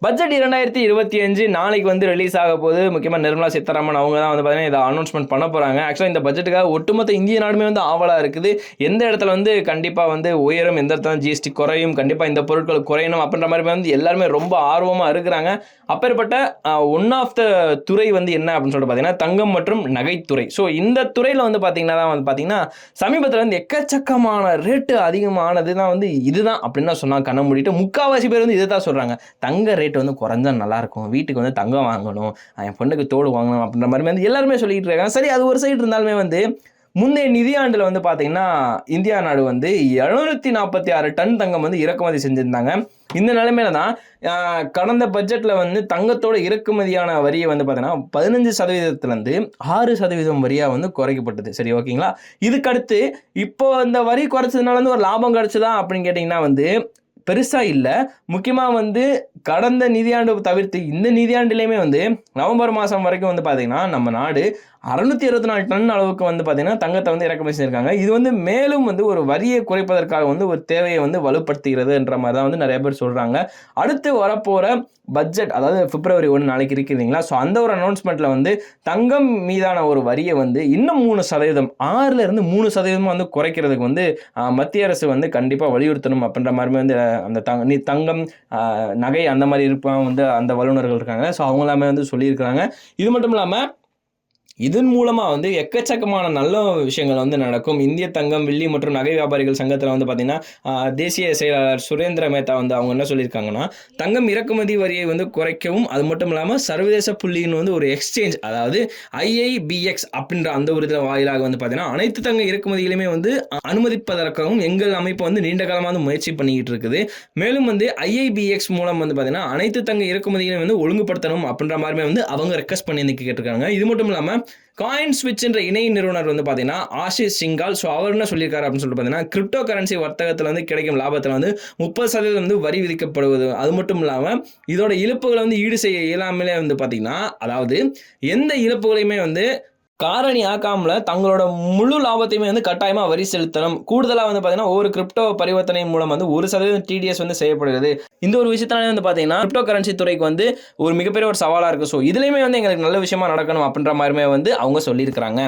Budget 2025 நாளைக்கு வந்து release ஆக போது. முக்கியமா நிர்மலா சீதாராமன் அவங்க தான் வந்து பார்த்தீங்கன்னா இதை அனௌன்ஸ்மெண்ட் பண்ண போறாங்க. ஆக்சுவலாக இந்த பட்ஜெட்டுக்காக ஒட்டுமொத்த இந்திய நாடுமே வந்து ஆவலா இருக்குது. எந்த இடத்துல வந்து கண்டிப்பா வந்து உயரும், எந்த இடத்துல ஜிஎஸ்டி குறையும், கண்டிப்பா இந்த பொருட்கள் குறையணும் அப்படின்ற மாதிரி வந்து எல்லாருமே ரொம்ப ஆர்வமா இருக்கிறாங்க. அப்பேற்பட்ட ஒன் ஆஃப் த துறை வந்து என்ன அப்படின்னு சொல்லிட்டு பார்த்தீங்கன்னா தங்கம் மற்றும் நகைத்துறை. ஸோ இந்த துறையில் வந்து பார்த்தீங்கன்னா தான் வந்து பார்த்தீங்கன்னா சமீபத்தில் வந்து எக்கச்சக்கமான ரேட்டு அதிகமானது தான் வந்து இதுதான் அப்படின்னு தான் சொன்னாங்க. கண்ண மூடிட்டு முக்கால்வாசி பேர் வந்து இதை தான் சொல்றாங்க. தங்க ரேட் வந்து குறைஞ்சா நல்லாயிருக்கும், வீட்டுக்கு வந்து தங்கம் வாங்கணும், என் பொண்ணுக்கு தோடு வாங்கணும் அப்படின்ற மாதிரி வந்து எல்லாருமே சொல்லிட்டு இருக்காங்க. சரி, அது ஒரு சைடு இருந்தாலுமே வந்து முந்தைய நிதியாண்டில் வந்து பார்த்தீங்கன்னா இந்தியா நாடு வந்து 746 டன் தங்கம் வந்து இறக்குமதி செஞ்சிருந்தாங்க. இந்த நிலைமையில தான் கடந்த பட்ஜெட்டில் வந்து தங்கத்தோட இறக்குமதியான வரியை வந்து பார்த்தீங்கன்னா 15%லேருந்து 6% வரியாக வந்து குறைக்கப்பட்டது. சரி, ஓகேங்களா? இதுக்கடுத்து இப்போ இந்த வரி குறைச்சதுனால வந்து ஒரு லாபம் கிடைச்சதா அப்படின்னு கேட்டிங்கன்னா வந்து பெருசா இல்ல. முக்கியமா வந்து கடந்த நிதியாண்டு தவிர்த்து இந்த நிதியாண்டிலேயுமே வந்து நவம்பர் மாசம் வரைக்கும் வந்து பார்த்தீங்கன்னா நம்ம நாடு 624 டன் அளவுக்கு வந்து பார்த்தீங்கன்னா தங்கத்தை வந்து இறக்குமதி செஞ்சிருக்காங்க. இது வந்து மேலும் வந்து ஒரு வரியை குறைப்பதற்காக வந்து ஒரு தேவையை வந்து வலுப்படுத்துகிறதுன்ற மாதிரி தான் வந்து நிறைய பேர் சொல்றாங்க. அடுத்து வரப்போற பட்ஜெட், அதாவது பிப்ரவரி 1 நாளைக்கு இருக்கு இல்லைங்களா? ஸோ அந்த ஒரு அனௌன்ஸ்மெண்ட்ல வந்து தங்கம் மீதான ஒரு வரியை வந்து இன்னும் 3% 6ல இருந்து 3% வந்து குறைக்கிறதுக்கு வந்து மத்திய அரசு வந்து கண்டிப்பா வலியுறுத்தணும் அப்படின்ற மாதிரி வந்து அந்த தங்கம் நகை அந்த மாதிரி இருப்பாங்க வந்து அந்த வல்லுநர்கள் இருக்காங்க. ஸோ அவங்க எல்லாமே வந்து சொல்லியிருக்கிறாங்க. இது மட்டும் இல்லாமல் இதன் மூலமா வந்து எக்கச்சக்கமான நல்ல விஷயங்கள் வந்து நடக்கும். இந்திய தங்கம், வெள்ளி மற்றும் நகை வியாபாரிகள் சங்கத்தில் வந்து பார்த்தீங்கன்னா தேசிய செயலாளர் சுரேந்திர மேத்தா வந்து அவங்க என்ன சொல்லியிருக்காங்கன்னா, தங்கம் இறக்குமதி வரியை வந்து குறைக்கவும், அது மட்டும் இல்லாமல் சர்வதேச புள்ளின்னு வந்து ஒரு எக்ஸ்சேஞ்ச், அதாவது IIBX அப்படின்ற அந்த ஒரு வாயிலாக வந்து பார்த்தீங்கன்னா அனைத்து தங்க இறக்குமதிகளையுமே வந்து அனுமதிப்பதற்காகவும் எங்கள் அமைப்பு வந்து நீண்ட காலமாக வந்து முயற்சி பண்ணிக்கிட்டு இருக்குது. மேலும் வந்து IIBX மூலம் வந்து பார்த்தீங்கன்னா அனைத்து தங்க இறக்குமதிகளையும் வந்து ஒழுங்குபடுத்தணும் அப்படின்ற மாதிரி வந்து அவங்க ரெக்வஸ்ட் பண்ணி கேட்டிருக்காங்க. இது மட்டும் இல்லாமல் காயின் ஸ்விட்ச் என்ற இணை நிறுவனர் வந்து பார்த்தீங்கன்னா ஆஷிஷ் சிங்கால், ஸோ அவர் என்ன சொல்லியிருக்காரு அப்படின்னு சொல்லிட்டு பார்த்தீங்கன்னா கிரிப்டோ கரன்சி வர்த்தகத்தில் வந்து கிடைக்கும் லாபத்தில் வந்து 30% வந்து வரி விதிக்கப்படுவது, அது மட்டும் இல்லாமல் இதோட இழப்புகளை வந்து ஈடு செய்ய இயலாமலே வந்து பார்த்தீங்கன்னா, அதாவது எந்த இழப்புகளையுமே வந்து காரணி ஆக்காமல தங்களோட முழு லாபத்தையுமே வந்து கட்டாயமா வரி செலுத்தணும். கூடுதலா வந்து பாத்தீங்கன்னா ஒவ்வொரு கிரிப்டோ பரிவர்த்தனை மூலம் வந்து 1% TDS வந்து செய்யப்படுகிறது. இந்த ஒரு விஷயத்தாலே வந்து பாத்தீங்கன்னா கிரிப்டோ கரன்சி துறைக்கு வந்து ஒரு மிகப்பெரிய ஒரு சவாலா இருக்கு. ஸோ இதுலயுமே வந்து எங்களுக்கு நல்ல விஷயமா நடக்கணும் அப்படின்ற மாதிரிமே வந்து அவங்க சொல்லியிருக்கிறாங்க.